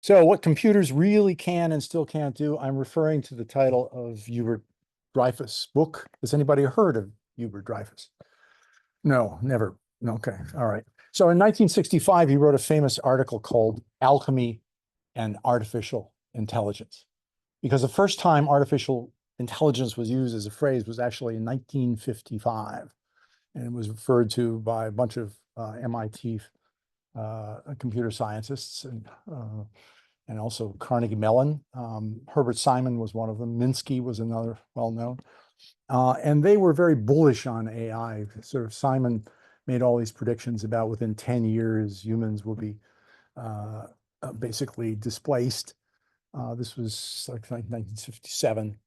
So what computers really can and still can't do, I'm referring to the title of Hubert Dreyfus' book. Has anybody heard of Hubert Dreyfus? No, never. Okay, all right. So in 1965, he wrote a famous article called Alchemy and Artificial Intelligence, because the first time artificial intelligence was used as a phrase was actually in 1955, and it was referred to by a bunch of MIT computer scientists and also Carnegie Mellon. Herbert Simon was one of them. Minsky was another well-known. And they were very bullish on AI. Sort of Simon made all these predictions about within 10 years, humans will be basically displaced. This was like 1957.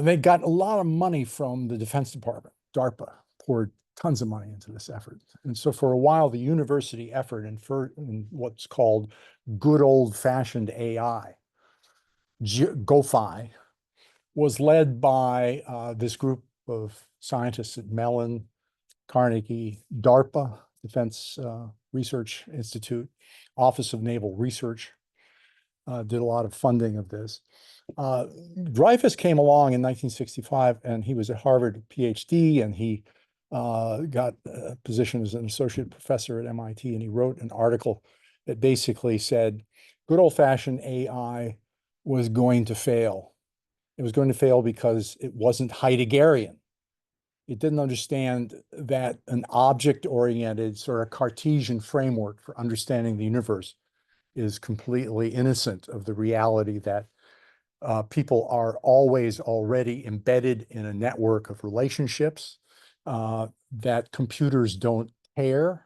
They got a lot of money from the Defense Department. DARPA poured tons of money into this effort. And so for a while, the university effort in what's called good old-fashioned AI, GOFI, was led by this group of scientists at Mellon, Carnegie, DARPA, Defense Research Institute, Office of Naval Research, did a lot of funding of this. Dreyfus came along in 1965, and he was at Harvard PhD, and he got a position as an associate professor at MIT, and he wrote an article that basically said good old-fashioned AI was going to fail. It was going to fail because it wasn't Heideggerian. It didn't understand that an object-oriented sort of Cartesian framework for understanding the universe is completely innocent of the reality that people are always already embedded in a network of relationships, that computers don't care,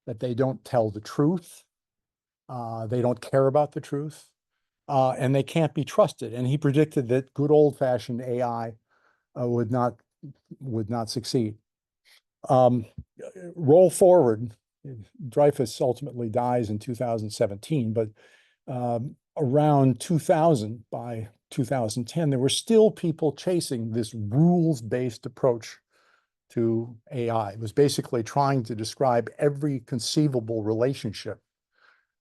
that they don't tell the truth, they don't care about the truth, and they can't be trusted. And he predicted that good old-fashioned AI would not succeed. Roll forward, Dreyfus ultimately dies in 2017, but around 2000, by 2010, there were still people chasing this rules-based approach to AI. It was basically trying to describe every conceivable relationship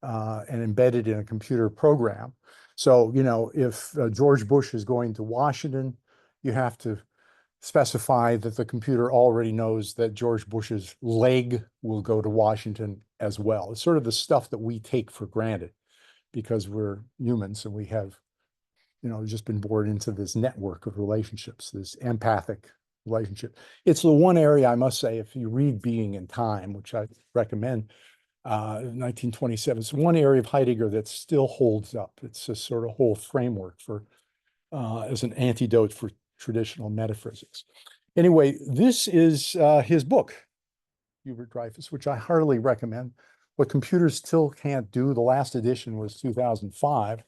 and embedded in a computer program. So, you know, if George Bush is going to Washington, you have to specify that the computer already knows that George Bush's leg will go to Washington as well. It's sort of the stuff that we take for granted because we're humans and we have, you know, just been born into this network of relationships, this empathic relationship. It's the one area, I must say, if you read Being and Time, which I recommend, 1927, it's one area of Heidegger that still holds up. It's a sort of whole framework for as an antidote for traditional metaphysics. Anyway, this is his book, Hubert Dreyfus, which I heartily recommend. What Computers Still Can't Do. The last edition was 2005.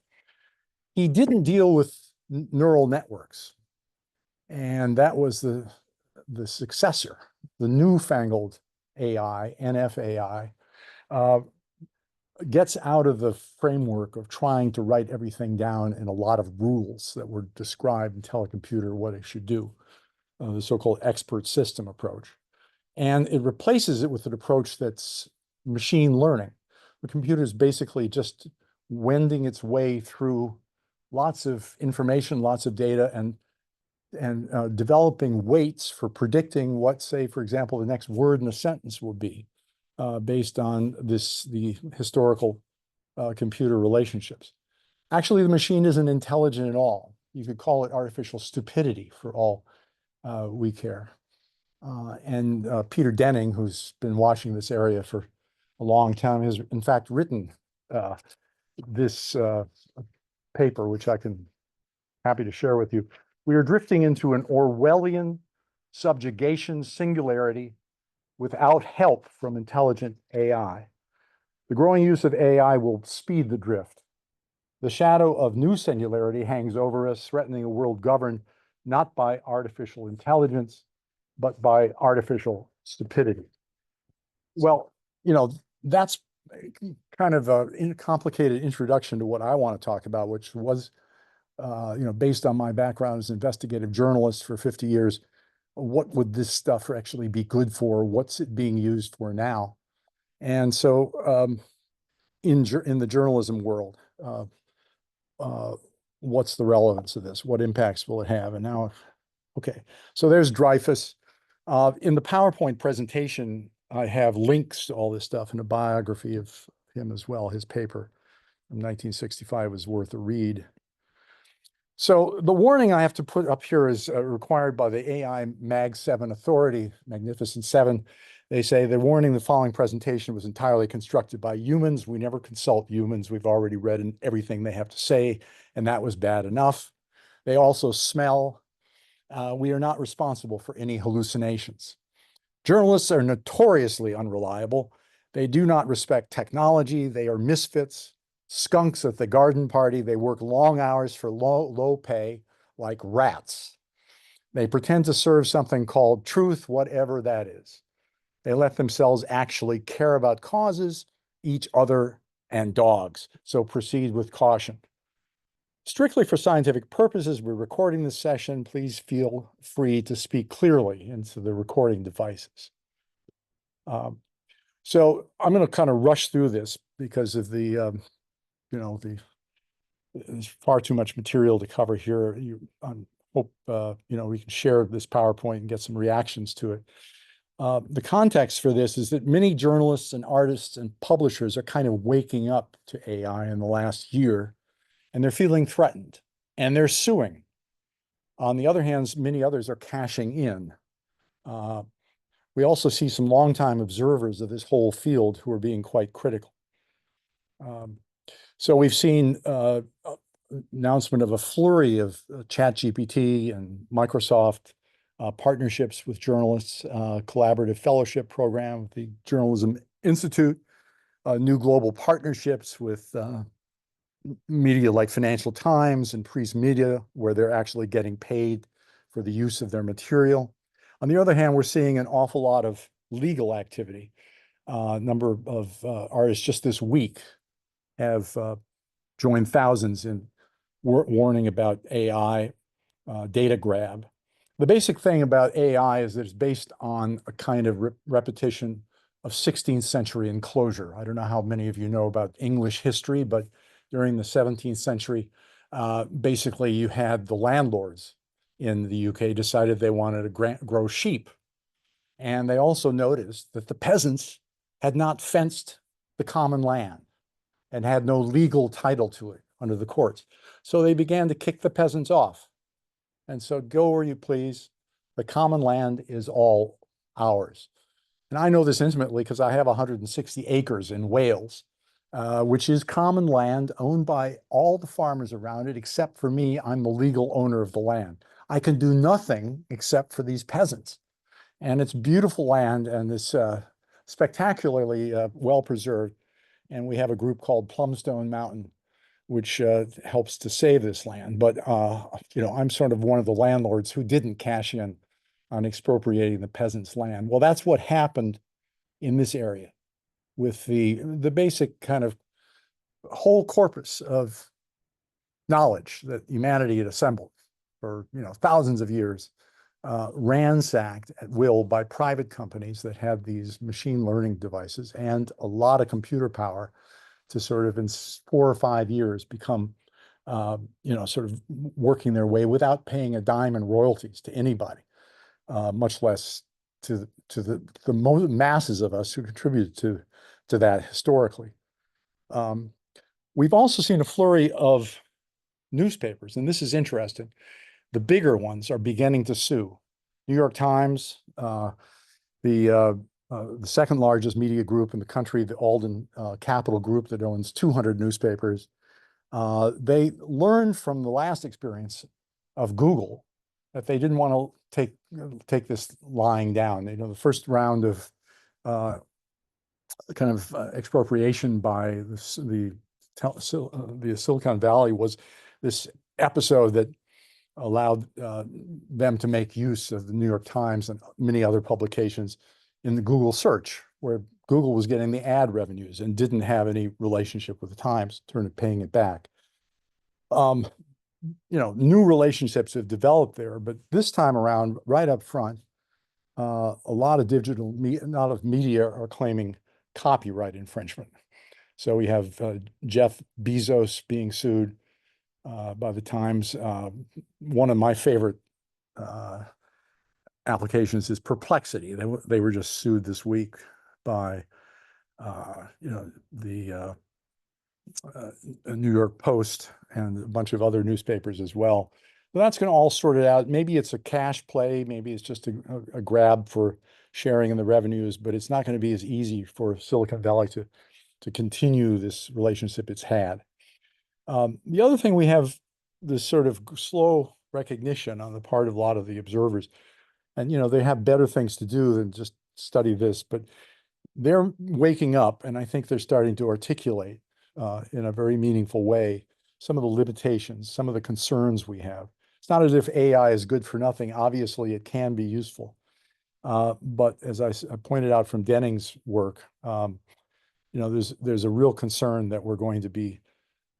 He didn't deal with neural networks, and that was the successor, the newfangled AI, NFAI, gets out of the framework of trying to write everything down in a lot of rules that were described and tell a computer what it should do, the so-called expert system approach. And it replaces it with an approach that's machine learning. The computer is basically just wending its way through lots of information, lots of data, and developing weights for predicting what, say, for example, the next word in a sentence will be. Based on the historical computer relationships. Actually, the machine isn't intelligent at all. You could call it artificial stupidity for all we care. And Peter Denning, who's been watching this area for a long time, has in fact written this paper, which happy to share with you. We are drifting into an Orwellian subjugation singularity without help from intelligent AI. The growing use of AI will speed the drift. The shadow of new singularity hangs over us, threatening a world governed not by artificial intelligence, but by artificial stupidity. Well, you know, that's kind of a complicated introduction to what I want to talk about, which was, you know, based on my background as an investigative journalist for 50 years. What would this stuff actually be good for? What's it being used for now? And so in the journalism world, what's the relevance of this? What impacts will it have? And now, okay, so there's Dreyfus. In the PowerPoint presentation, I have links to all this stuff and a biography of him as well. His paper from 1965 was worth a read. So the warning I have to put up here is required by the AI Mag 7 Authority, Magnificent Seven. They say the warning, the following presentation was entirely constructed by humans. We never consult humans. We've already read everything they have to say, and that was bad enough. They also smell. We are not responsible for any hallucinations. Journalists are notoriously unreliable. They do not respect technology. They are misfits, skunks at the garden party. They work long hours for low pay, like rats. They pretend to serve something called truth, whatever that is. They let themselves actually care about causes, each other, and dogs. So proceed with caution. Strictly for scientific purposes, we're recording this session. Please feel free to speak clearly into the recording devices. So I'm going to kind of rush through this because of the, there's far too much material to cover here. I hope, we can share this PowerPoint and get some reactions to it. The context for this is that many journalists and artists and publishers are kind of waking up to AI in the last year, and they're feeling threatened, and they're suing. On the other hand, many others are cashing in. We also see some longtime observers of this whole field who are being quite critical. So we've seen announcement of a flurry of ChatGPT and Microsoft partnerships with journalists, collaborative fellowship program with the Journalism Institute, new global partnerships with media like Financial Times and Priest Media, where they're actually getting paid for the use of their material. On the other hand, we're seeing an awful lot of legal activity. A number of artists just this week have joined thousands in warning about AI data grab. The basic thing about AI is that it's based on a kind of repetition of 16th century enclosure. I don't know how many of you know about English history, but during the 17th century, basically you had the landlords in the UK decided they wanted to grow sheep. And they also noticed that the peasants had not fenced the common land and had no legal title to it under the courts. So they began to kick the peasants off. And so go where you please. The common land is all ours. And I know this intimately because I have 160 acres in Wales, which is common land owned by all the farmers around it, except for me. I'm the legal owner of the land. I can do nothing except for these peasants. And it's beautiful land, and it's spectacularly well preserved. And we have a group called Plumstone Mountain, which helps to save this land. But I'm sort of one of the landlords who didn't cash in on expropriating the peasants' land. Well, that's what happened in this area with the basic kind of whole corpus of knowledge that humanity had assembled for thousands of years, ransacked at will by private companies that had these machine learning devices and a lot of computer power to sort of in 4 or 5 years become, sort of working their way without paying a dime in royalties to anybody, much less to the masses of us who contributed to that historically. We've also seen a flurry of newspapers, and this is interesting. The bigger ones are beginning to sue. New York Times, the second largest media group in the country, the Alden Capital Group that owns 200 newspapers. They learned from the last experience of Google that they didn't want to take this lying down. The first round of kind of expropriation by the Silicon Valley was this episode that allowed them to make use of the New York Times and many other publications in the Google search, where Google was getting the ad revenues and didn't have any relationship with the Times, paying it back. New relationships have developed there, but this time around, right up front, a lot of media are claiming copyright infringement. So we have Jeff Bezos being sued by the Times. One of my favorite applications is Perplexity. They were just sued this week by the New York Post and a bunch of other newspapers as well. But that's going to all sort it out. Maybe it's a cash play. Maybe it's just a grab for sharing in the revenues, but it's not going to be as easy for Silicon Valley to continue this relationship it's had. The other thing we have this sort of slow recognition on the part of a lot of the observers, and they have better things to do than just study this, but they're waking up, and I think they're starting to articulate in a very meaningful way some of the limitations, some of the concerns we have. It's not as if AI is good for nothing. Obviously, it can be useful. But as I pointed out from Denning's work, there's a real concern that we're going to be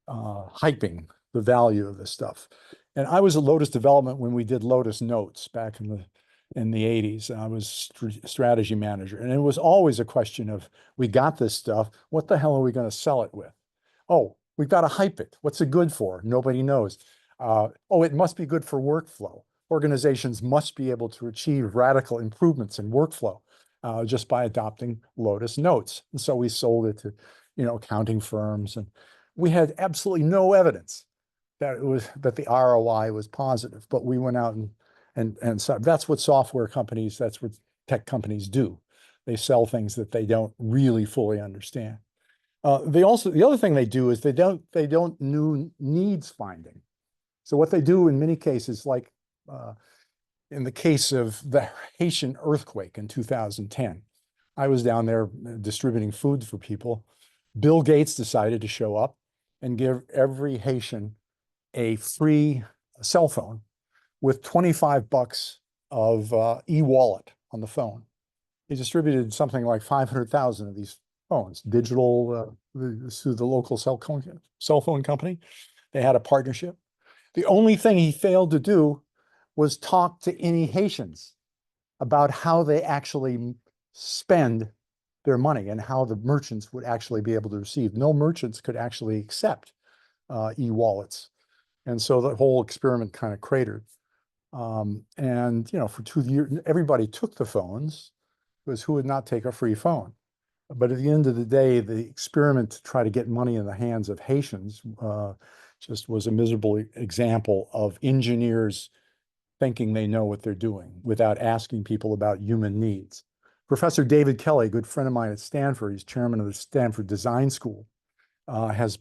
hyping the value of this stuff. And I was at Lotus Development when we did Lotus Notes back in the 80s. I was strategy manager. And it was always a question of, we got this stuff, what the hell are we going to sell it with? Oh, we've got to hype it. What's it good for? Nobody knows. Oh, it must be good for workflow. Organizations must be able to achieve radical improvements in workflow just by adopting Lotus Notes. And so we sold it to, accounting firms, and we had absolutely no evidence that the ROI was positive. But we went out and so that's what software companies, that's what tech companies do. They sell things that they don't really fully understand. The other thing they do is they don't do needs finding. So what they do in many cases, like in the case of the Haitian earthquake in 2010, I was down there distributing food for people. Bill Gates decided to show up and give every Haitian a free cell phone with $25 of e-wallet on the phone. He distributed something like 500,000 of these phones, digital, through the local cell phone company. They had a partnership. The only thing he failed to do was talk to any Haitians about how they actually spend their money and how the merchants would actually be able to receive. No merchants could actually accept e-wallets. And so the whole experiment kind of cratered. And, for 2 years, everybody took the phones, because who would not take a free phone? But at the end of the day, the experiment to try to get money in the hands of Haitians just was a miserable example of engineers thinking they know what they're doing without asking people about human needs. Professor David Kelly, a good friend of mine at Stanford, he's chairman of the Stanford Design School, has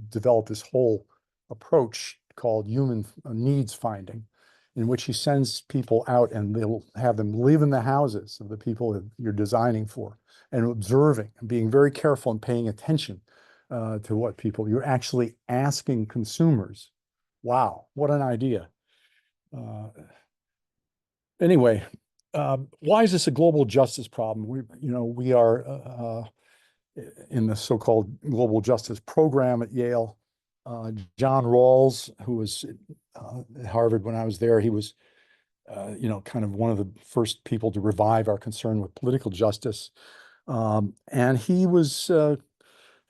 developed this whole approach called human needs finding, in which he sends people out and they'll have them live in the houses of the people that you're designing for, and observing and being very careful and paying attention to what people, you're actually asking consumers. Wow, what an idea. Anyway, why is this a global justice problem? We are in the so-called global justice program at Yale. John Rawls, who was at Harvard when I was there, he was, kind of one of the first people to revive our concern with political justice. And he was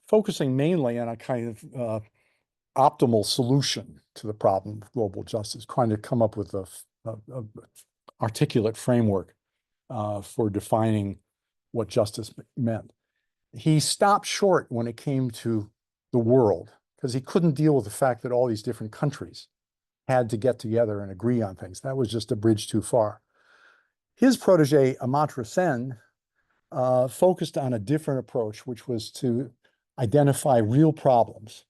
focusing mainly on a kind of optimal solution to the problem of global justice, trying to come up with a articulate framework for defining what justice meant. He stopped short when it came to the world, because he couldn't deal with the fact that all these different countries had to get together and agree on things. That was just a bridge too far. His protege, Amartya Sen, focused on a different approach, which was to identify real problems.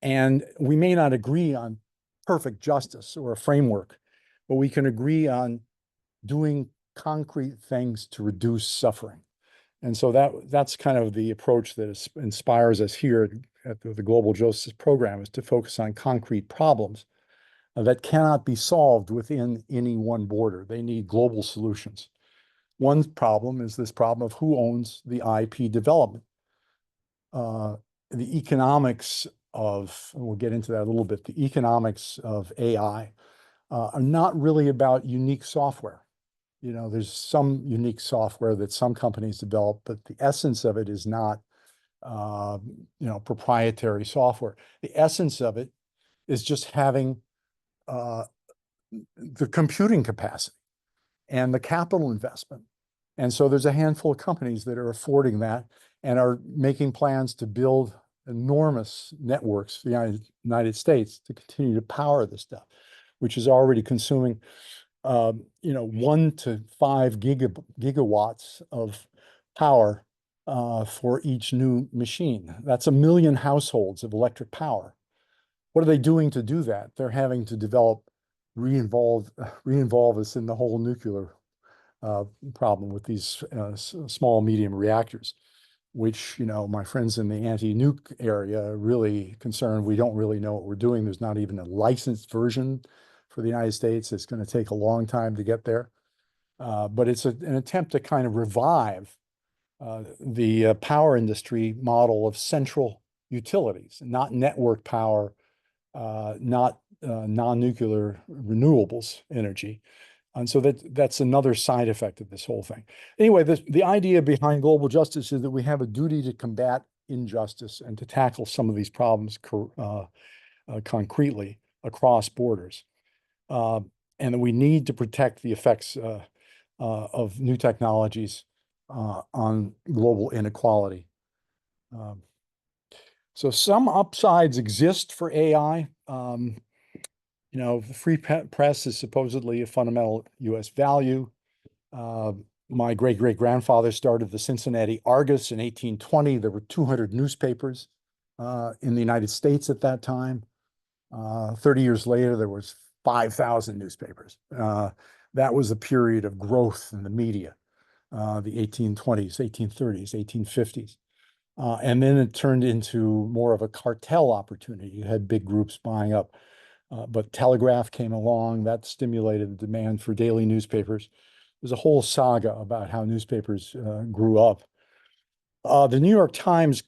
And we may not agree on perfect justice or a framework, but we can agree on doing concrete things to reduce suffering. And so that's kind of the approach that inspires us here at the Global Justice Program, is to focus on concrete problems that cannot be solved within any one border. They need global solutions. One problem is this problem of who owns the IP development. The economics of, and we'll get into that a little bit, the economics of AI are not really about unique software. There's some unique software that some companies develop, but the essence of it is not proprietary software. The essence of it is just having uh, the computing capacity and the capital investment. And so there's a handful of companies that are affording that and are making plans to build enormous networks for the United States to continue to power this stuff, which is already consuming 1 to 5 gigawatts of power for each new machine. That's 1 million households of electric power. What are they doing to do that? They're having to re-involve us in the whole nuclear problem with these small, medium reactors, which, my friends in the anti-nuke area are really concerned. We don't really know what we're doing. There's not even a licensed version for the United States. It's going to take a long time to get there. But it's an attempt to kind of revive the power industry model of central utilities, not network power, not non-nuclear renewables energy. And so that's another side effect of this whole thing. Anyway, the idea behind global justice is that we have a duty to combat injustice and to tackle some of these problems concretely across borders. And that we need to protect the effects of new technologies on global inequality. So some upsides exist for AI. The free press is supposedly a fundamental US value. My great-great-grandfather started the Cincinnati Argus in 1820. There were 200 newspapers in the United States at that time. 30 years later, there was 5,000 newspapers. That was a period of growth in the media, the 1820s, 1830s, 1850s. And then it turned into more of a cartel opportunity. You had big groups buying up. But telegraph came along, that stimulated the demand for daily newspapers. There's a whole saga about how newspapers grew up. The New York Times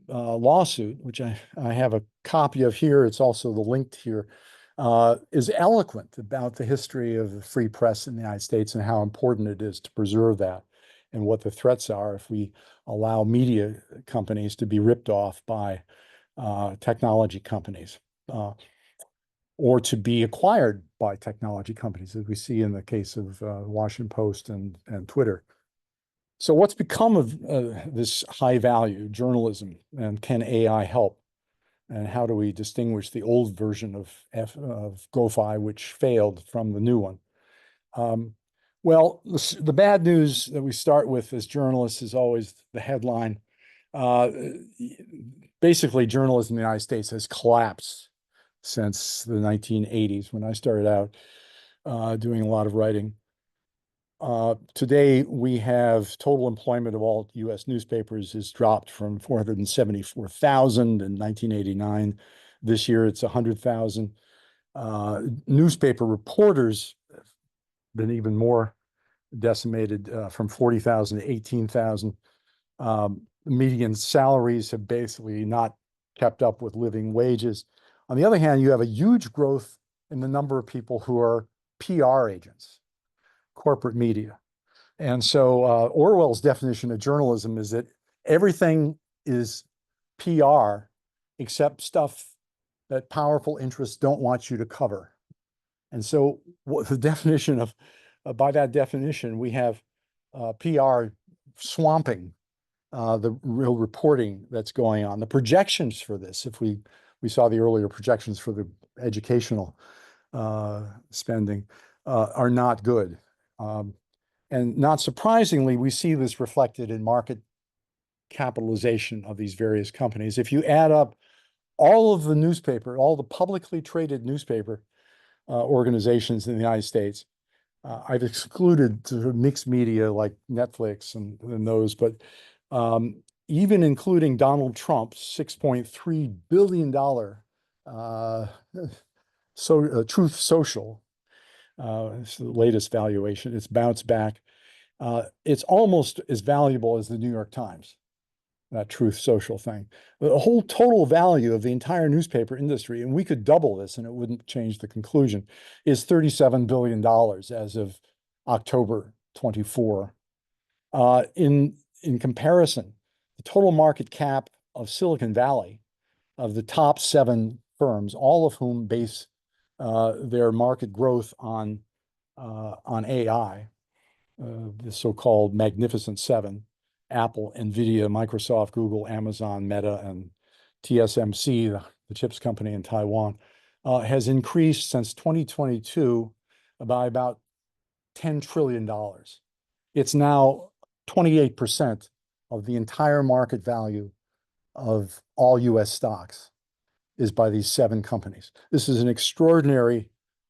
lawsuit, which I have a copy of here, it's also the linked here, is eloquent about the history of the free press in the United States and how important it is to preserve that and what the threats are if we allow media companies to be ripped off by technology companies. Or to be acquired by technology companies, as we see in the case of Washington Post and Twitter. So what's become of this high value journalism, and can AI help? And how do we distinguish the old version of GoFi, which failed, from the new one? Well, the bad news that we start with as journalists is always the headline. Basically, journalism in the United States has collapsed since the 1980s, when I started out doing a lot of writing. Today, we have total employment of all US newspapers has dropped from 474,000 in 1989. This year, it's 100,000. Newspaper reporters have been even more decimated, from 40,000 to 18,000. Median salaries have basically not kept up with living wages. On the other hand, you have a huge growth in the number of people who are PR agents, corporate media. And so Orwell's definition of journalism is that everything is PR except stuff that powerful interests don't want you to cover. And so what the definition of, by that definition, we have PR swamping the real reporting that's going on. The projections for this, if we saw the earlier projections for the educational spending, are not good. And not surprisingly, we see this reflected in market capitalization of these various companies. If you add up all of the newspaper, all the publicly traded newspaper organizations in the United States, I've excluded sort of mixed media like Netflix and those, but even including Donald Trump's $6.3 billion Truth Social, it's the latest valuation, it's bounced back. It's almost as valuable as the New York Times, that Truth Social thing. The whole total value of the entire newspaper industry, and we could double this and it wouldn't change the conclusion, is $37 billion as of October 24. In comparison, the total market cap of Silicon Valley, of the top 7 firms, all of whom base their market growth on AI, the so-called Magnificent Seven: Apple, Nvidia, Microsoft, Google, Amazon, Meta, and TSMC, the chips company in Taiwan, has increased since 2022 by about $10 trillion. It's now 28% of the entire market value of all US stocks is by these 7 companies. This is an extraordinary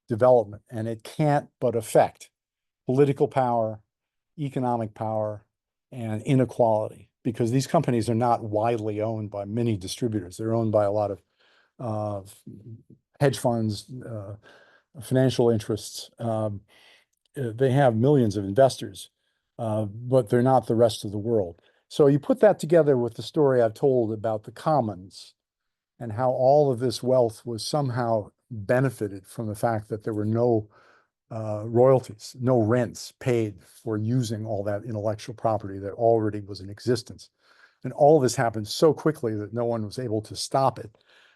development, and it can't but affect political power, economic power, and inequality, because these companies are not widely owned by many distributors. They're owned by a lot of hedge funds, financial interests. They have millions of investors, but they're not the rest of the world. So you put that together with the story I've told about the commons and how all of this wealth was somehow benefited from the fact that there were no royalties, no rents paid for using all that intellectual property that already was in existence. And all of this happened so quickly that no one was able to stop it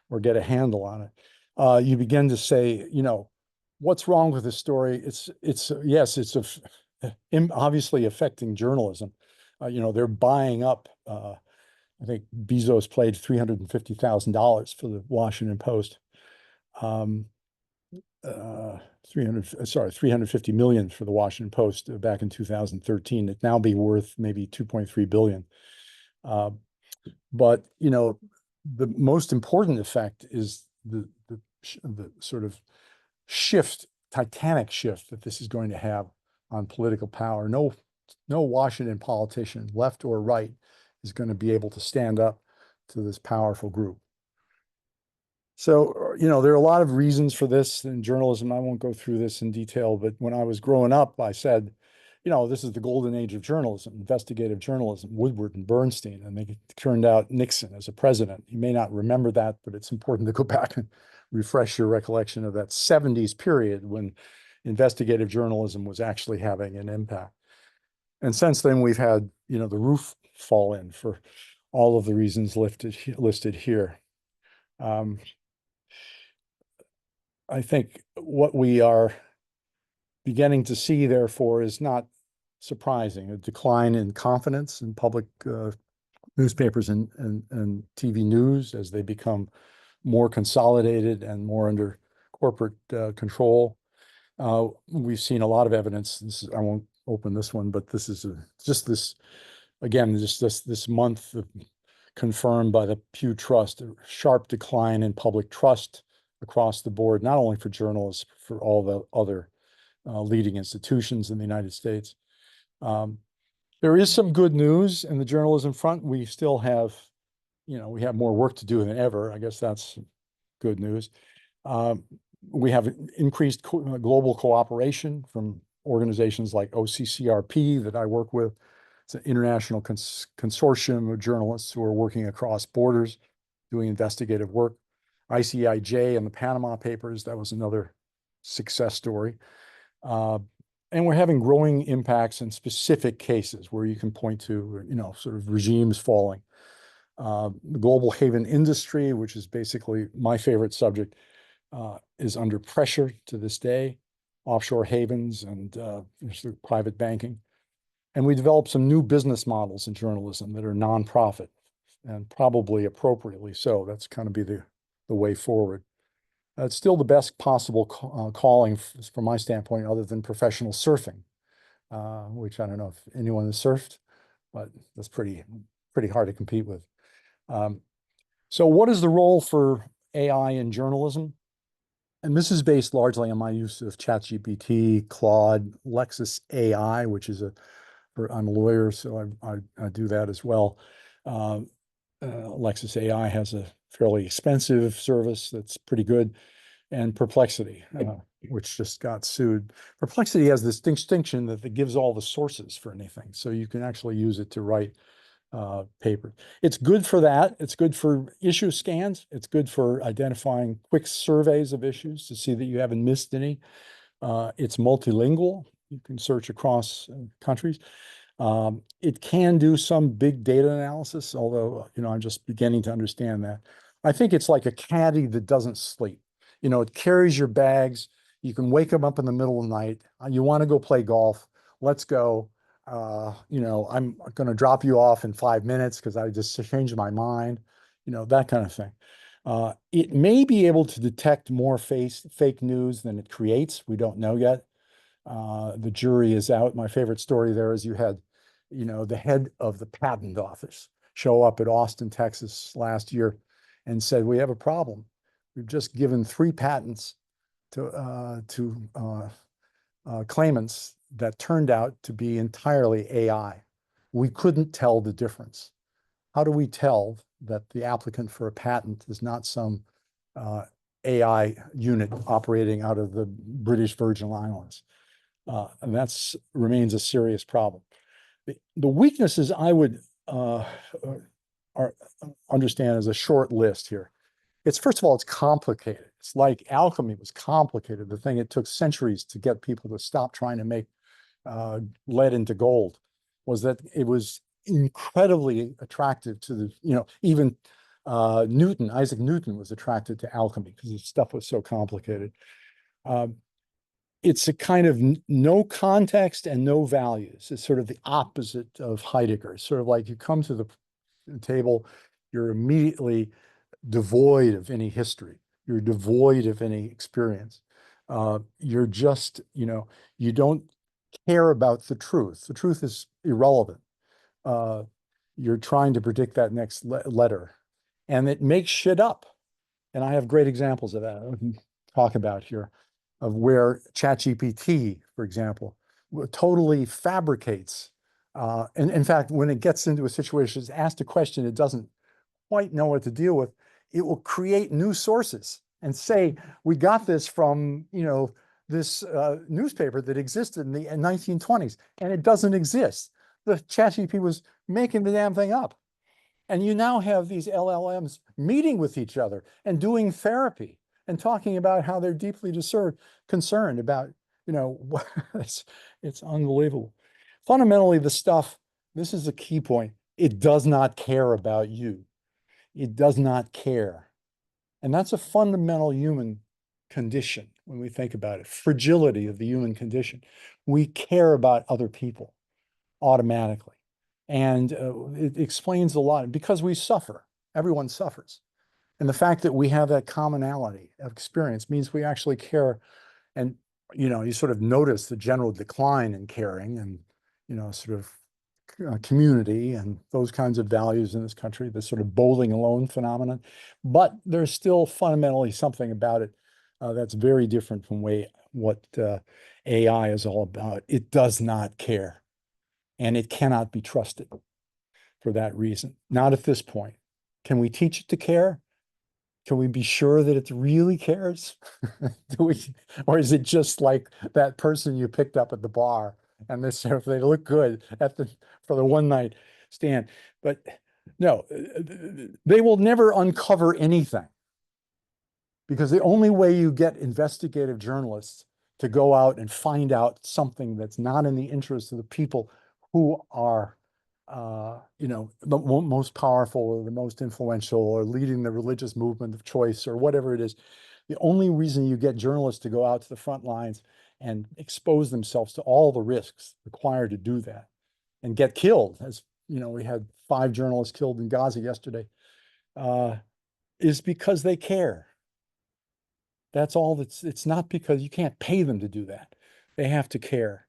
or get a handle on it. You begin to say, what's wrong with this story? Yes, it's obviously affecting journalism. They're buying up. I think Bezos paid $350,000 for the Washington Post. 350 million for the Washington Post back in 2013. It'd now be worth maybe 2.3 billion. But the most important effect is the sort of titanic shift that this is going to have on political power. No Washington politician, left or right, is going to be able to stand up to this powerful group. So, there are a lot of reasons for this in journalism. I won't go through this in detail, but when I was growing up, I said, this is the golden age of journalism, investigative journalism, Woodward and Bernstein, and they turned out Nixon as a president. You may not remember that, but it's important to go back and refresh your recollection of that 70s period when investigative journalism was actually having an impact. And since then, we've had, the roof fall in for all of the reasons listed here. I think what we are beginning to see, therefore, is not surprising: a decline in confidence in public newspapers and TV news as they become more consolidated and more under corporate control. We've seen a lot of evidence. I won't open this one, but this is just this month confirmed by the Pew Trust, a sharp decline in public trust across the board, not only for journalists, for all the other leading institutions in the United States. There is some good news in the journalism front. We still have, we have more work to do than ever. I guess that's good news. We have increased global cooperation from organizations like OCCRP that I work with. It's an international consortium of journalists who are working across borders, doing investigative work. ICIJ and the Panama Papers, that was another success story. And we're having growing impacts in specific cases where you can point to, sort of regimes falling. The global haven industry, which is basically my favorite subject, is under pressure to this day. Offshore havens and private banking. And we developed some new business models in journalism that are nonprofit, and probably appropriately so. That's kind of be the way forward. It's still the best possible calling from my standpoint, other than professional surfing, which I don't know if anyone has surfed, but that's pretty hard to compete with. So what is the role for AI in journalism? And this is based largely on my use of ChatGPT, Claude, Lexis AI, which is I'm a lawyer, so I do that as well. Lexis AI has a fairly expensive service that's pretty good, and Perplexity, which just got sued. Perplexity has this distinction that it gives all the sources for anything, so you can actually use it to write papers. It's good for that. It's good for issue scans. It's good for identifying quick surveys of issues to see that you haven't missed any. It's multilingual. You can search across countries. It can do some big data analysis, although, I'm just beginning to understand that. I think it's like a caddy that doesn't sleep. It carries your bags. You can wake them up in the middle of the night. You want to go play golf. Let's go. I'm going to drop you off in 5 minutes because I just changed my mind, that kind of thing. It may be able to detect more fake news than it creates. We don't know yet. The jury is out. My favorite story there is you had, the head of the patent office show up at Austin, Texas last year and said, we have a problem. We've just given 3 patents to claimants that turned out to be entirely AI. We couldn't tell the difference. How do we tell that the applicant for a patent is not some AI unit operating out of the British Virgin Islands? And that remains a serious problem. The weaknesses I would understand as a short list here. First of all, it's complicated. It's like alchemy was complicated. The thing, it took centuries to get people to stop trying to make lead into gold, was that it was incredibly attractive to even Isaac Newton was attracted to alchemy because his stuff was so complicated. It's a kind of no context and no values. It's sort of the opposite of Heidegger. It's sort of like you come to the table, you're immediately devoid of any history. You're devoid of any experience. You're just, you don't care about the truth. The truth is irrelevant. You're trying to predict that next letter, and it makes shit up. And I have great examples of that I can talk about here, of where ChatGPT, for example, totally fabricates. And in fact, when it gets into a situation, it's asked a question it doesn't quite know what to deal with, it will create new sources and say, we got this from, this newspaper that existed in the 1920s, and it doesn't exist. The ChatGPT was making the damn thing up. And you now have these LLMs meeting with each other and doing therapy and talking about how they're deeply concerned about, it's unbelievable. Fundamentally, this is a key point. It does not care about you. It does not care. And that's a fundamental human condition when we think about it, fragility of the human condition. We care about other people automatically. And it explains a lot because we suffer. Everyone suffers. And the fact that we have that commonality of experience means we actually care. And, you sort of notice the general decline in caring and, sort of community and those kinds of values in this country, this sort of bowling alone phenomenon. But there's still fundamentally something about it that's very different from what AI is all about. It does not care, and it cannot be trusted for that reason. Not at this point. Can we teach it to care? Can we be sure that it really cares? Or is it just like that person you picked up at the bar and if they look good for the one night stand? But no, they will never uncover anything, because the only way you get investigative journalists to go out and find out something that's not in the interest of the people who are the most powerful or the most influential or leading the religious movement of choice or whatever it is. The only reason you get journalists to go out to the front lines and expose themselves to all the risks required to do that and get killed, as we had 5 journalists killed in Gaza yesterday, is because they care. That's all. It's not because you can't pay them to do that. They have to care.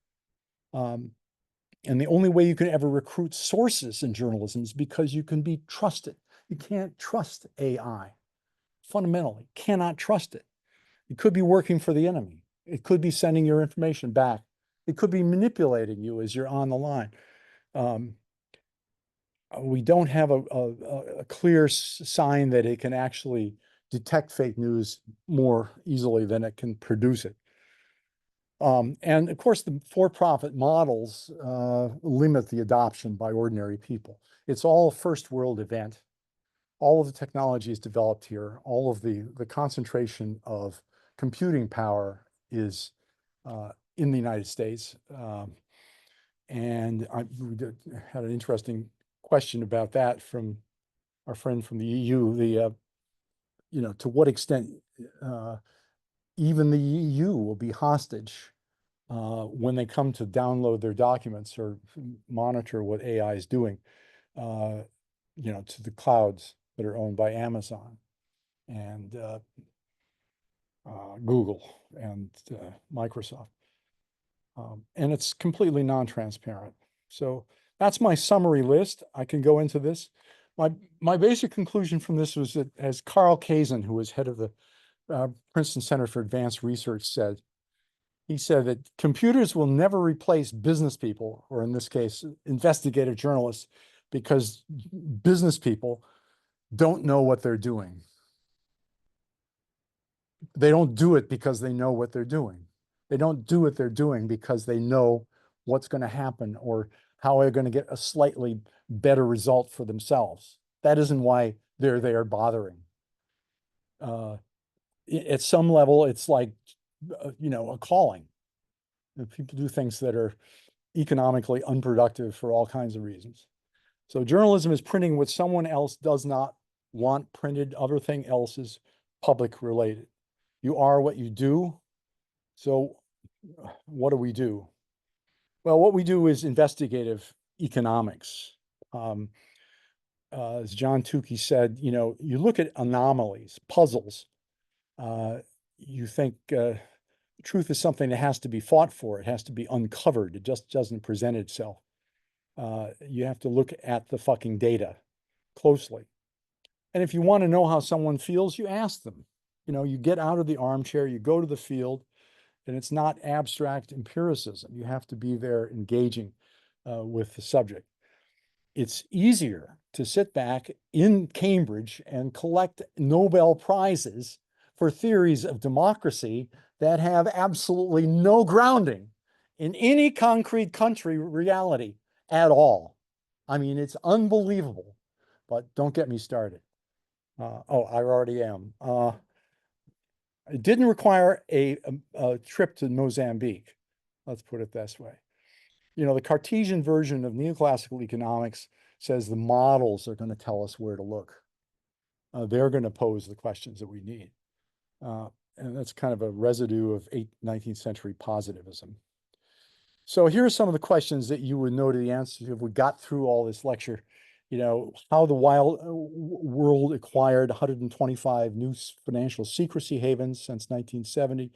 And the only way you can ever recruit sources in journalism is because you can be trusted. You can't trust AI. Fundamentally, cannot trust it. It could be working for the enemy. It could be sending your information back. It could be manipulating you as you're on the line. We don't have a clear sign that it can actually detect fake news more easily than it can produce it. And of course, the for-profit models limit the adoption by ordinary people. It's all a first world event. All of the technology is developed here. All of the concentration of computing power is in the United States. And had an interesting question about that from our friend from the EU, to what extent even the EU will be hostage when they come to download their documents or monitor what AI is doing, to the clouds that are owned by Amazon and Google and Microsoft. And it's completely non-transparent. So that's my summary list. I can go into this. My basic conclusion from this was that, as Carl Kazin, who was head of the Princeton Center for Advanced Research, said, he said that computers will never replace business people, or in this case, investigative journalists, because business people don't know what they're doing. They don't do it because they know what they're doing. They don't do what they're doing because they know what's going to happen or how they're going to get a slightly better result for themselves. That isn't why they're there bothering. At some level, it's like, a calling. People do things that are economically unproductive for all kinds of reasons. So journalism is printing what someone else does not want printed. Everything else is public related. You are what you do. So what do we do? Well, what we do is investigative economics. As John Tukey said, you look at anomalies, puzzles. You think truth is something that has to be fought for. It has to be uncovered. It just doesn't present itself. You have to look at the fucking data closely. And if you want to know how someone feels, you ask them. You get out of the armchair, you go to the field, and it's not abstract empiricism. You have to be there engaging with the subject. It's easier to sit back in Cambridge and collect Nobel Prizes for theories of democracy that have absolutely no grounding in any concrete country reality at all. I mean, it's unbelievable, but don't get me started. I already am. It didn't require a trip to Mozambique. Let's put it this way. The Cartesian version of neoclassical economics says the models are going to tell us where to look. They're going to pose the questions that we need. And that's kind of a residue of 19th century positivism. So here are some of the questions that you would know to the answer if we got through all this lecture. How the wild world acquired 125 new financial secrecy havens since 1970,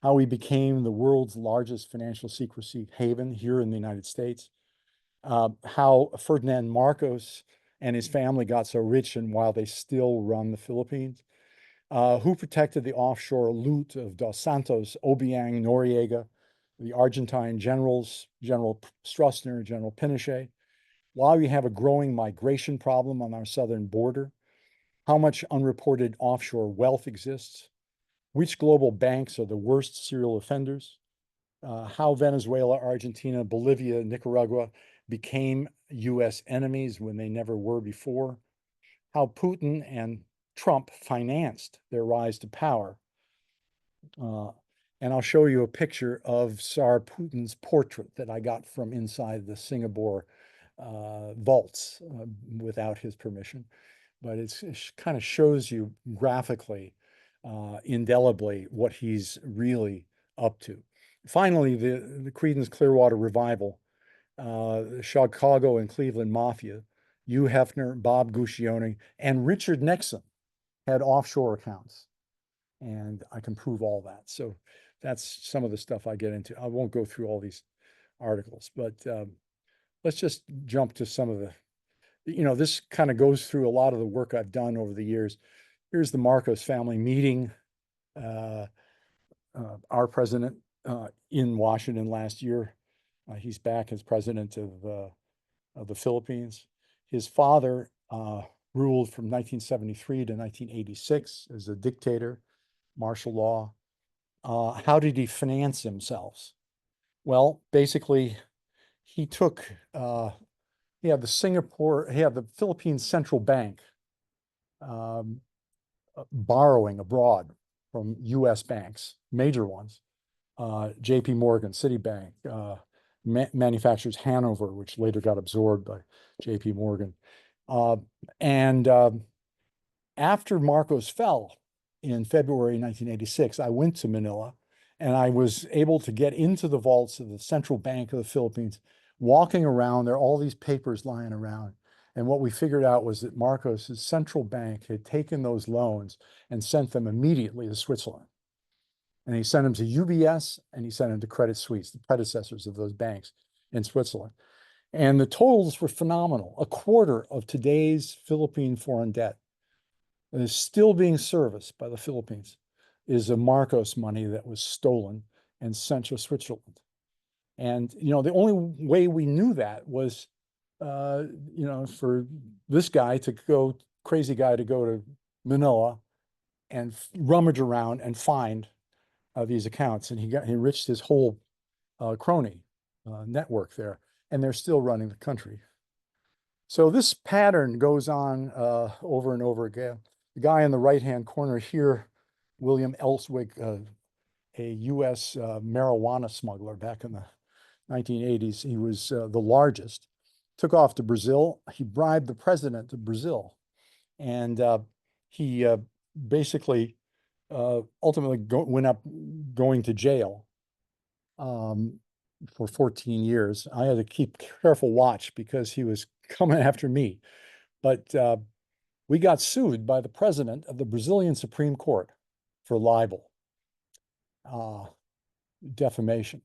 how we became the world's largest financial secrecy haven here in the United States, how Ferdinand Marcos and his family got so rich and while they still run the Philippines, who protected the offshore loot of Dos Santos, Obiang, Noriega, the Argentine generals, General Stroessner, General Pinochet, why we have a growing migration problem on our southern border, how much unreported offshore wealth exists, which global banks are the worst serial offenders, how Venezuela, Argentina, Bolivia, Nicaragua became US enemies when they never were before, how Putin and Trump financed their rise to power. And I'll show you a picture of Tsar Putin's portrait that I got from inside the Singapore vaults without his permission. But it kind of shows you graphically, indelibly, what he's really up to. Finally, the Creedence Clearwater Revival, the Chicago and Cleveland Mafia, Hugh Hefner, Bob Guccione, and Richard Nixon had offshore accounts. And I can prove all that. So that's some of the stuff I get into. I won't go through all these articles, but let's just jump to some of the, this kind of goes through a lot of the work I've done over the years. Here's the Marcos family meeting our president in Washington last year. He's back as president of the Philippines. His father ruled from 1973 to 1986 as a dictator, martial law. How did he finance himself? Well, basically, he took, he had the Philippine Central Bank borrowing abroad from US banks, major ones, JP Morgan, Citibank, manufactures Hanover, which later got absorbed by J.P. Morgan. And after Marcos fell in February 1986, I went to Manila and I was able to get into the vaults of the Central Bank of the Philippines, walking around. There are all these papers lying around. And what we figured out was that Marcos's central bank had taken those loans and sent them immediately to Switzerland. And he sent them to UBS and he sent them to Credit Suisse, the predecessors of those banks in Switzerland. And the totals were phenomenal. A quarter of today's Philippine foreign debt that is still being serviced by the Philippines is a Marcos money that was stolen and sent to Switzerland. And, the only way we knew that was, for this guy to go, crazy guy to go to Manila and rummage around and find these accounts. And he enriched his whole crony network there, and they're still running the country. So this pattern goes on over and over again. The guy in the right-hand corner here, William Elswig, a U.S. marijuana smuggler back in the 1980s. He was the largest. Took off to Brazil. He bribed the president of Brazil. And he basically ultimately going to jail for 14 years. I had to keep careful watch because he was coming after me. But we got sued by the president of the Brazilian Supreme Court for libel, defamation.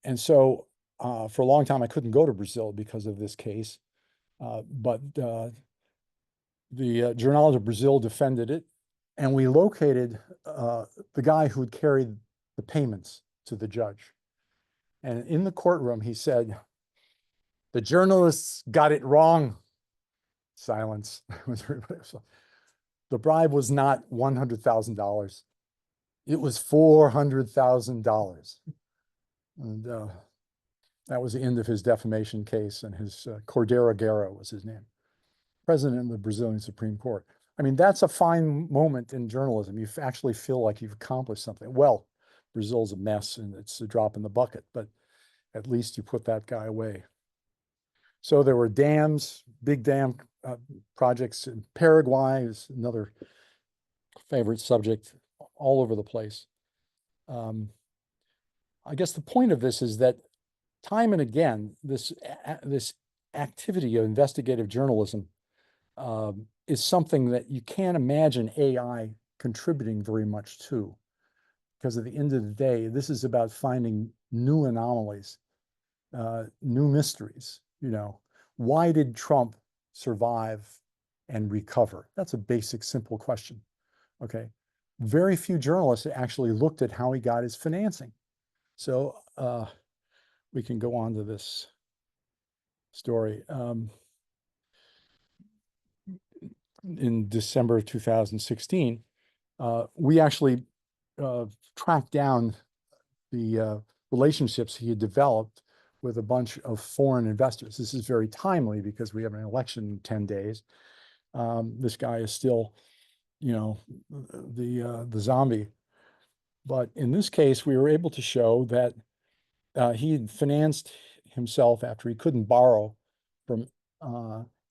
And so for a long time, I couldn't go to Brazil because of this case. But the Jornal of Brazil defended it. And we located the guy who had carried the payments to the judge. And in the courtroom, he said, "The journalists got it wrong." Silence. The bribe was not $100,000. It was $400,000. And that was the end of his defamation case. And his Cordero Guerra was his name. President of the Brazilian Supreme Court. I mean, that's a fine moment in journalism. You actually feel like you've accomplished something. Well, Brazil's a mess and it's a drop in the bucket, but at least you put that guy away. So there were dams, big dam projects in Paraguay is another favorite subject, all over the place. I guess the point of this is that time and again, this activity of investigative journalism is something that you can't imagine AI contributing very much to, because at the end of the day, this is about finding new anomalies, new mysteries. Why did Trump survive and recover? That's a basic, simple question. Okay. Very few journalists actually looked at how he got his financing. So we can go on to this story. In December of 2016, we actually tracked down the relationships he had developed with a bunch of foreign investors. This is very timely because we have an election in 10 days. This guy is still, the zombie. But in this case, we were able to show that he had financed himself after he couldn't borrow from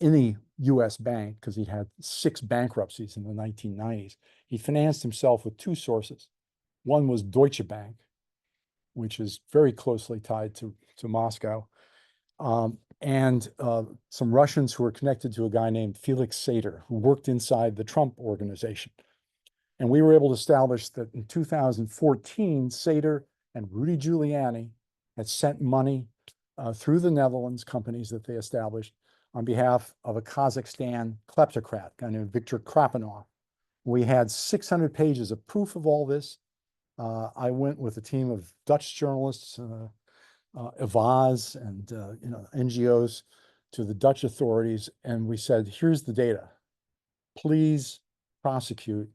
any U.S. bank because he had 6 bankruptcies in the 1990s. He financed himself with 2 sources. One was Deutsche Bank, which is very closely tied to Moscow, and some Russians who were connected to a guy named Felix Sater, who worked inside the Trump organization. And we were able to establish that in 2014, Sater and Rudy Giuliani had sent money through the Netherlands companies that they established on behalf of a Kazakhstan kleptocrat, a guy named Viktor Krapanov. We had 600 pages of proof of all this. I went with a team of Dutch journalists, Avaz and NGOs to the Dutch authorities, and we said, here's the data. Please prosecute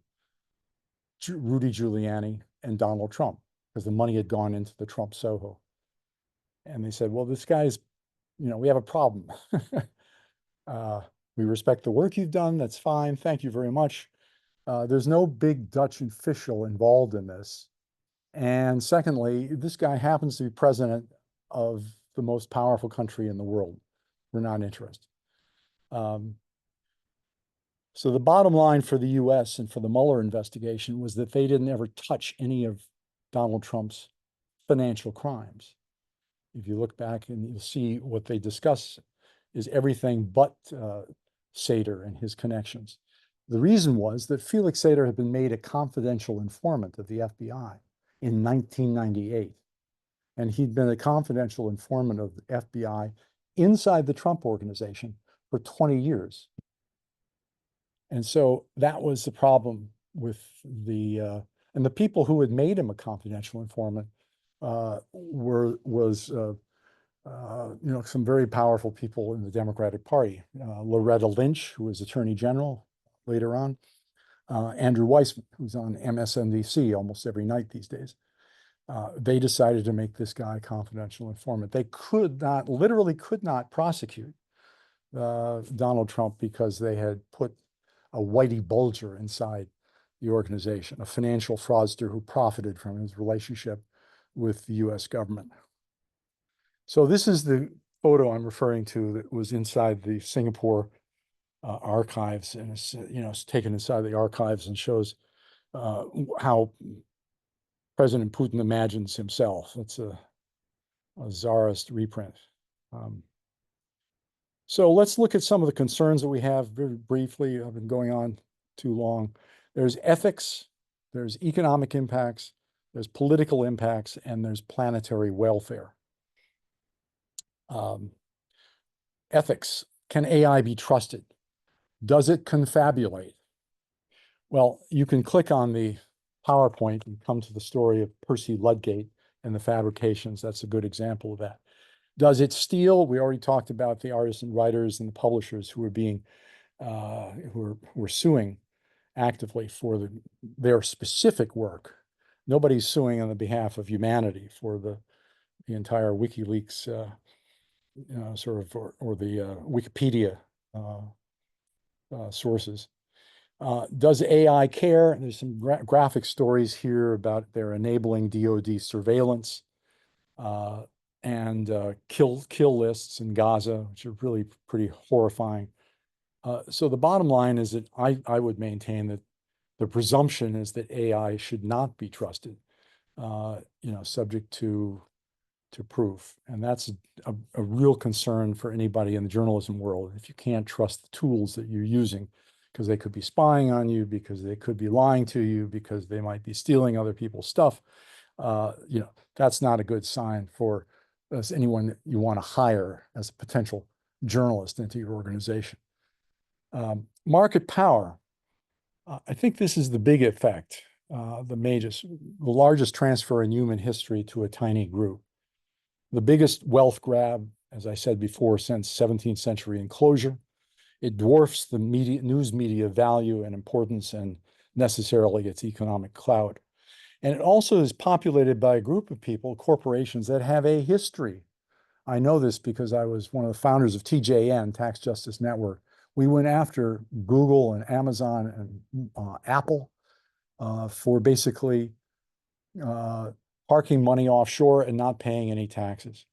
Rudy Giuliani and Donald Trump, because the money had gone into the Trump Soho. And they said, well, this guy's, we have a problem. We respect the work you've done. That's fine. Thank you very much. There's no big Dutch official involved in this. And secondly, this guy happens to be president of the most powerful country in the world. We're not interested. So the bottom line for the US and for the Mueller investigation was that they didn't ever touch any of Donald Trump's financial crimes. If you look back and you'll see what they discuss is everything but Sater and his connections. The reason was that Felix Sater had been made a confidential informant of the FBI in 1998. And he'd been a confidential informant of the FBI inside the Trump organization for 20 years. And so that was the problem with and the people who had made him a confidential informant was some very powerful people in the Democratic Party. Loretta Lynch, who was Attorney General later on, Andrew Weissman, who's on MSNBC almost every night these days. They decided to make this guy a confidential informant. They literally could not prosecute Donald Trump because they had put a Whitey Bulger inside the organization, a financial fraudster who profited from his relationship with the US government. So this is the photo I'm referring to that was inside the Singapore archives, and it's taken inside the archives and shows how President Putin imagines himself. It's a czarist reprint. So let's look at some of the concerns that we have very briefly. I've been going on too long. There's ethics, there's economic impacts, there's political impacts, and there's planetary welfare. Ethics. Can AI be trusted? Does it confabulate? Well, you can click on the PowerPoint and come to the story of Percy Ludgate and the fabrications. That's a good example of that. Does it steal? We already talked about the artists and writers and the publishers who are being who are suing actively for their specific work. Nobody's suing on the behalf of humanity for the entire WikiLeaks or the Wikipedia sources. Does AI care? There's some graphic stories here about their enabling DoD surveillance and kill lists in Gaza, which are really pretty horrifying. So the bottom line is that I would maintain that the presumption is that AI should not be trusted, subject to proof. And that's a real concern for anybody in the journalism world. If you can't trust the tools that you're using, because they could be spying on you, because they could be lying to you, because they might be stealing other people's stuff, that's not a good sign for anyone that you want to hire as a potential journalist into your organization. Market power. I think this is the big effect, the largest transfer in human history to a tiny group. The biggest wealth grab, as I said before, since 17th century enclosure. It dwarfs the news media value and importance and necessarily its economic clout. And it also is populated by a group of people, corporations, that have a history. I know this because I was one of the founders of TJN, Tax Justice Network. We went after Google and Amazon and Apple for basically parking money offshore and not paying any taxes.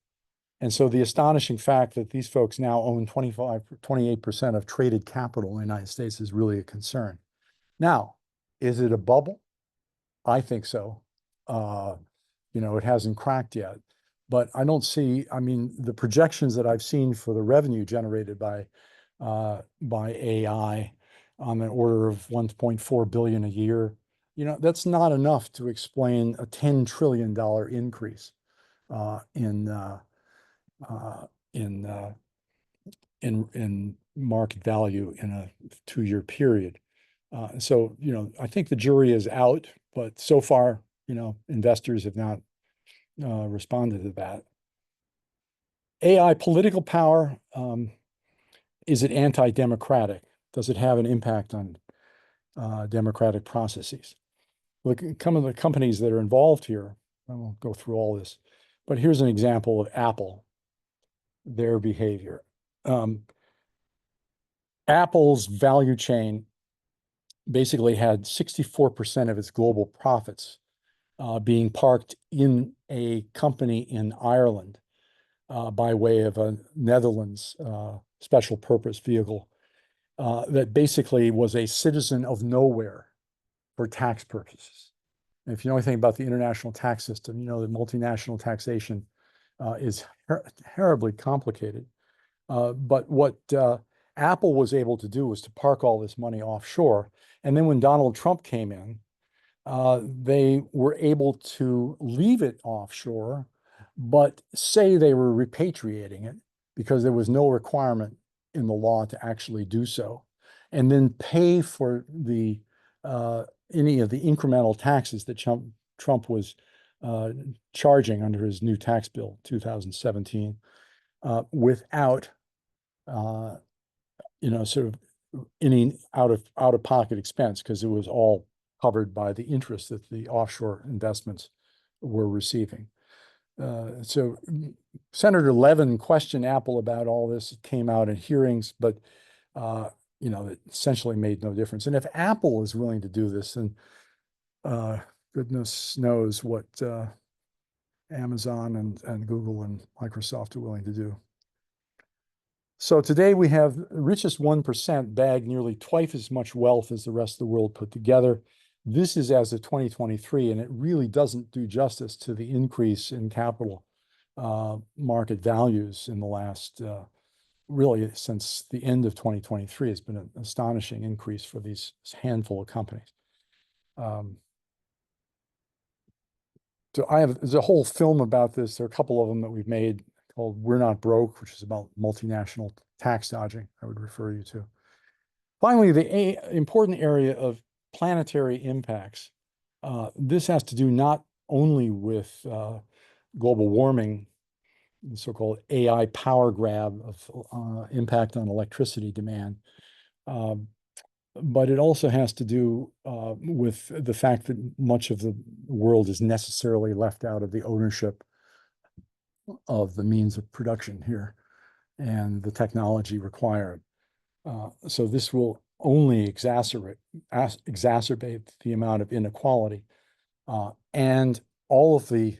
And so the astonishing fact that these folks now own 28% of traded capital in the United States is really a concern. Now, is it a bubble? I think so. It hasn't cracked yet, but I don't see, the projections that I've seen for the revenue generated by AI on the order of 1.4 billion a year, that's not enough to explain a $10 trillion increase in market value in a 2-year period. So I think the jury is out, but so far, investors have not responded to that. AI political power, is it anti-democratic? Does it have an impact on democratic processes? Look, some of the companies that are involved here, I won't go through all this, but here's an example of Apple, their behavior. Apple's value chain basically had 64% of its global profits being parked in a company in Ireland by way of a Netherlands special purpose vehicle that basically was a citizen of nowhere for tax purposes. And if you know anything about the international tax system, you know that multinational taxation is terribly complicated. But what Apple was able to do was to park all this money offshore. And then when Donald Trump came in, they were able to leave it offshore, but say they were repatriating it because there was no requirement in the law to actually do so, and then pay for the any of the incremental taxes that Trump was charging under his new tax bill, 2017, without sort of any out of pocket expense, because it was all covered by the interest that the offshore investments were receiving. So Senator Levin questioned Apple about all this. It came out in hearings, but it essentially made no difference. And if Apple is willing to do this, then goodness knows what Amazon and Google and Microsoft are willing to do. So today we have the richest 1% bag nearly twice as much wealth as the rest of the world put together. This is as of 2023, and it really doesn't do justice to the increase in capital market values in the last, really since the end of 2023. It's been an astonishing increase for these handful of companies. So there's a whole film about this. There are a couple of them that we've made called We're Not Broke, which is about multinational tax dodging, I would refer you to. Finally, the important area of planetary impacts. This has to do not only with global warming, the so-called AI power grab of impact on electricity demand, but it also has to do with the fact that much of the world is necessarily left out of the ownership of the means of production here and the technology required. So this will only exacerbate the amount of inequality. And all of the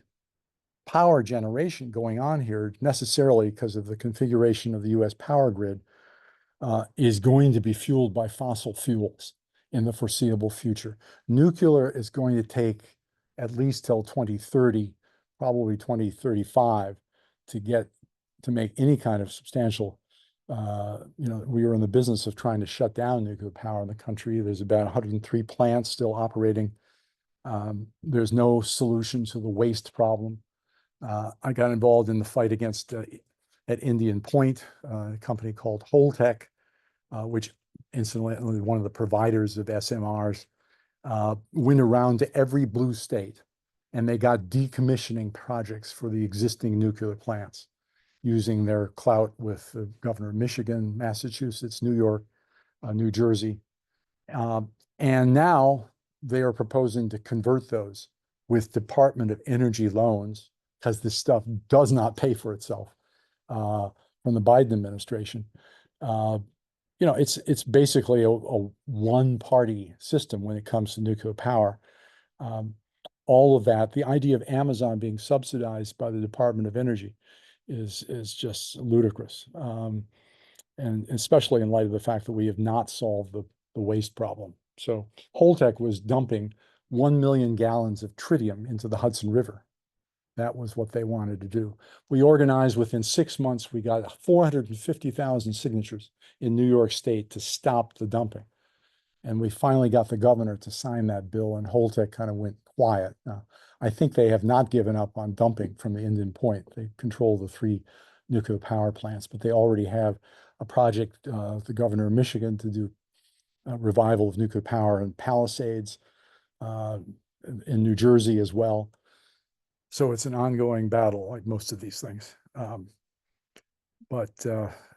power generation going on here, necessarily because of the configuration of the US power grid, is going to be fueled by fossil fuels in the foreseeable future. Nuclear is going to take at least till 2030, probably 2035, to make any kind of substantial, we are in the business of trying to shut down nuclear power in the country. There's about 103 plants still operating. There's no solution to the waste problem. I got involved in the fight against at Indian Point, a company called Holtec, which incidentally one of the providers of SMRs, went around to every blue state, and they got decommissioning projects for the existing nuclear plants, using their clout with the governor of Michigan, Massachusetts, New York, New Jersey. And now they are proposing to convert those with Department of Energy loans, because this stuff does not pay for itself from the Biden administration. It's basically a one-party system when it comes to nuclear power. All of that, the idea of Amazon being subsidized by the Department of Energy is just ludicrous. And especially in light of the fact that we have not solved the waste problem. So Holtec was dumping 1 million gallons of tritium into the Hudson River. That was what they wanted to do. We organized within 6 months, we got 450,000 signatures in New York State to stop the dumping. And we finally got the governor to sign that bill, and Holtec kind of went quiet. Now, I think they have not given up on dumping from the Indian Point. They control the 3 nuclear power plants, but they already have a project, the governor of Michigan, to do a revival of nuclear power in Palisades, in New Jersey as well. So it's an ongoing battle, like most of these things. But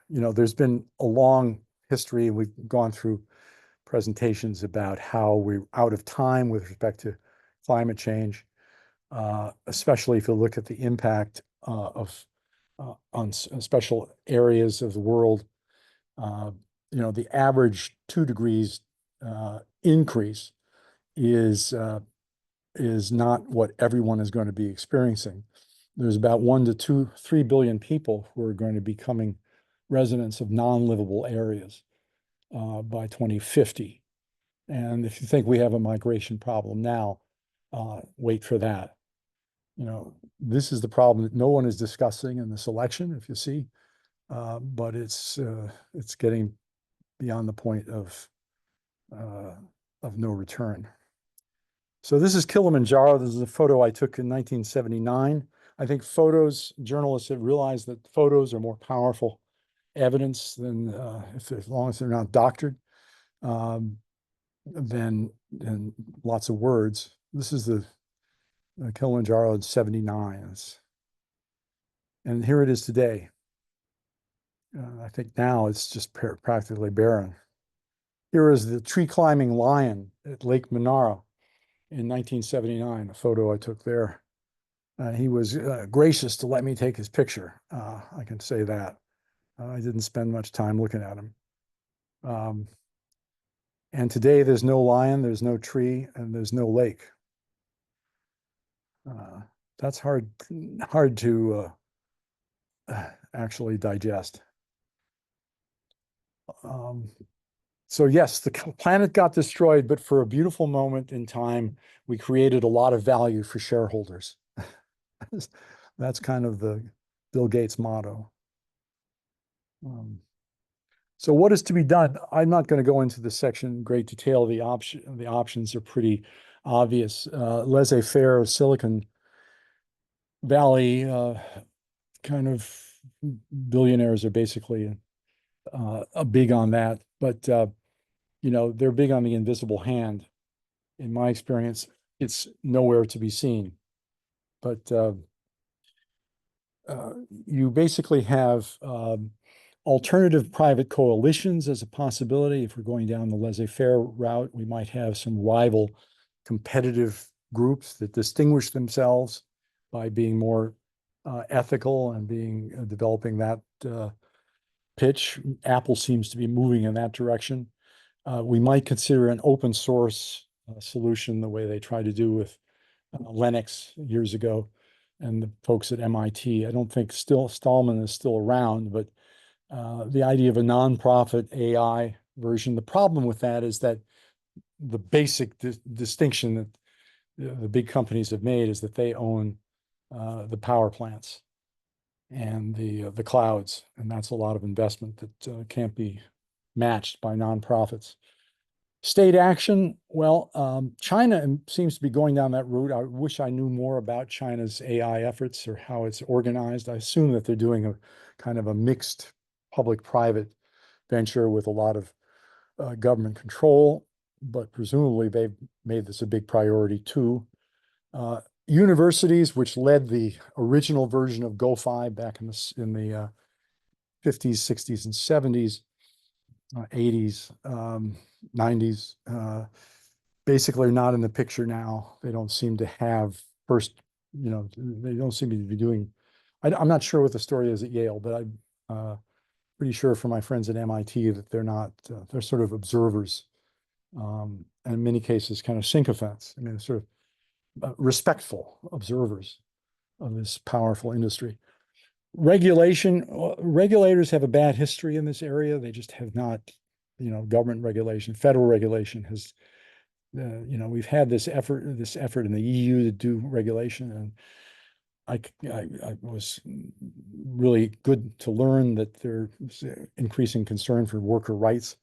there's been a long history. We've gone through presentations about how we're out of time with respect to climate change, especially if you look at the impact on special areas of the world. The average 2 degrees increase is not what everyone is going to be experiencing. there's about 1 to 2, 3 billion people who are going to be becoming residents of non-livable areas by 2050. And if you think we have a migration problem now, wait for that. This is the problem that no one is discussing in this election, if you see, but it's getting beyond the point of no return. So this is Kilimanjaro. This is a photo I took in 1979. I think journalists have realized that photos are more powerful evidence than as long as they're not doctored, than lots of words. This is the Kilimanjaro in 79. And here it is today. I think now it's just practically barren. Here is the tree climbing lion at Lake Monaro in 1979, a photo I took there. He was gracious to let me take his picture. I can say that. I didn't spend much time looking at him. And today there's no lion, there's no tree, and there's no lake. That's hard to actually digest. So yes, the planet got destroyed, but for a beautiful moment in time, we created a lot of value for shareholders. That's kind of the Bill Gates motto. So what is to be done? I'm not going to go into this section in great detail. The options are pretty obvious. Laissez-faire Silicon Valley kind of billionaires are basically big on that, but they're big on the invisible hand. In my experience, it's nowhere to be seen. But you basically have alternative private coalitions as a possibility. If we're going down the laissez-faire route, we might have some rival competitive groups that distinguish themselves by being more ethical and developing that pitch. Apple seems to be moving in that direction. We might consider an open source solution the way they tried to do with Linux years ago and the folks at MIT. I don't think Stallman is still around, but the idea of a nonprofit AI version. The problem with that is that the basic distinction that the big companies have made is that they own the power plants and the clouds, and that's a lot of investment that can't be matched by nonprofits. State action, well, China seems to be going down that route. I wish I knew more about China's AI efforts or how it's organized. I assume that they're doing a kind of a mixed public-private venture with a lot of government control, but presumably they've made this a big priority too. Universities, which led the original version of GoFi back in the 50s, 60s, and 70s, 80s, 90s, basically are not in the picture now. They don't seem to have they don't seem to be doing, I'm not sure what the story is at Yale, but I'm pretty sure from my friends at MIT that they're not, they're sort of observers, and in many cases kind of sycophants. I mean, sort of respectful observers of this powerful industry. Regulation, regulators have a bad history in this area. They just have not, government regulation, federal regulation has, we've had this effort in the EU to do regulation, and I was really good to learn that there's increasing concern for worker rights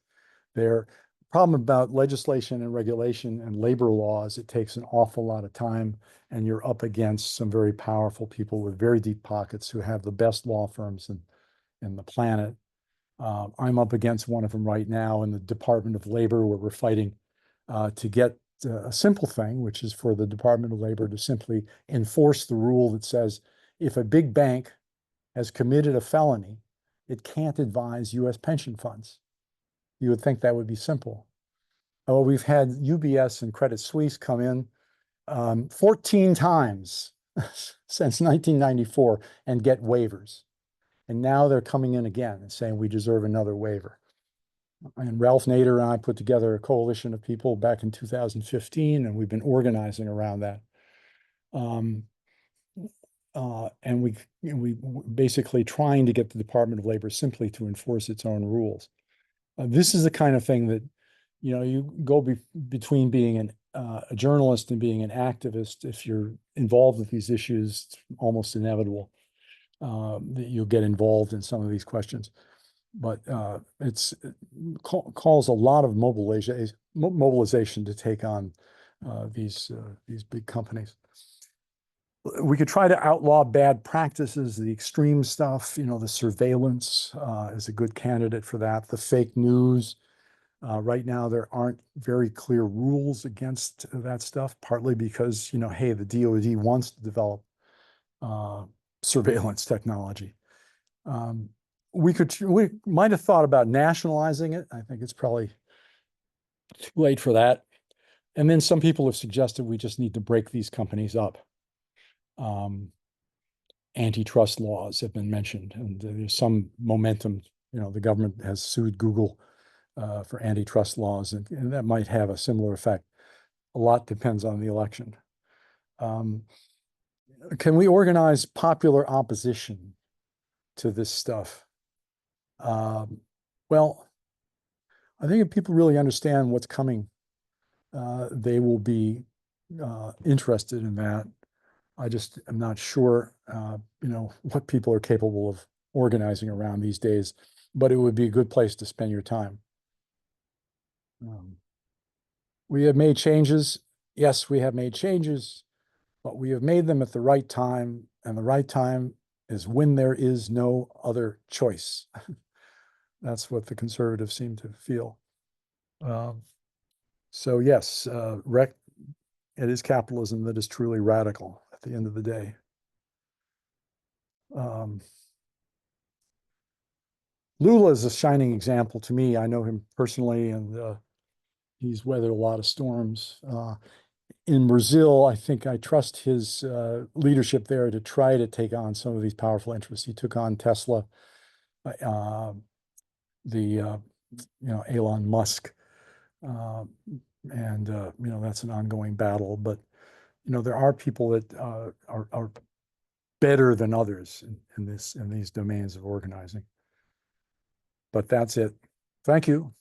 there. Problem about legislation and regulation and labor laws, it takes an awful lot of time, and you're up against some very powerful people with very deep pockets who have the best law firms in the planet. I'm up against one of them right now in the Department of Labor, where we're fighting to get a simple thing, which is for the Department of Labor to simply enforce the rule that says if a big bank has committed a felony, it can't advise U.S. pension funds. You would think that would be simple. Oh, we've had UBS and Credit Suisse come in 14 times since 1994 and get waivers. And now they're coming in again and saying we deserve another waiver. And Ralph Nader and I put together a coalition of people back in 2015, and we've been organizing around that. and we basically trying to get the Department of Labor simply to enforce its own rules. This is the kind of thing that, you go between being a journalist and being an activist. If you're involved with these issues, it's almost inevitable that you'll get involved in some of these questions. But it calls a lot of mobilization to take on these big companies. We could try to outlaw bad practices, the extreme stuff, the surveillance is a good candidate for that. The fake news. Right now, there aren't very clear rules against that stuff, partly because, hey, the DoD wants to develop surveillance technology. We might have thought about nationalizing it. I think it's probably too late for that. And then some people have suggested we just need to break these companies up. Antitrust laws have been mentioned, and there's some momentum. The government has sued Google for antitrust laws, and that might have a similar effect. A lot depends on the election. Can we organize popular opposition to this stuff? Well, I think if people really understand what's coming, they will be interested in that. I just am not sure, what people are capable of organizing around these days, but it would be a good place to spend your time. We have made changes. Yes, we have made changes, but we have made them at the right time, and the right time is when there is no other choice. That's what the conservatives seem to feel. So yes, it is capitalism that is truly radical at the end of the day. Lula is a shining example to me. I know him personally, and he's weathered a lot of storms. In Brazil, I think I trust his leadership there to try to take on some of these powerful interests. He took on Tesla, Elon Musk, and that's an ongoing battle. But there are people that are better than others in these domains of organizing. But that's it. Thank you.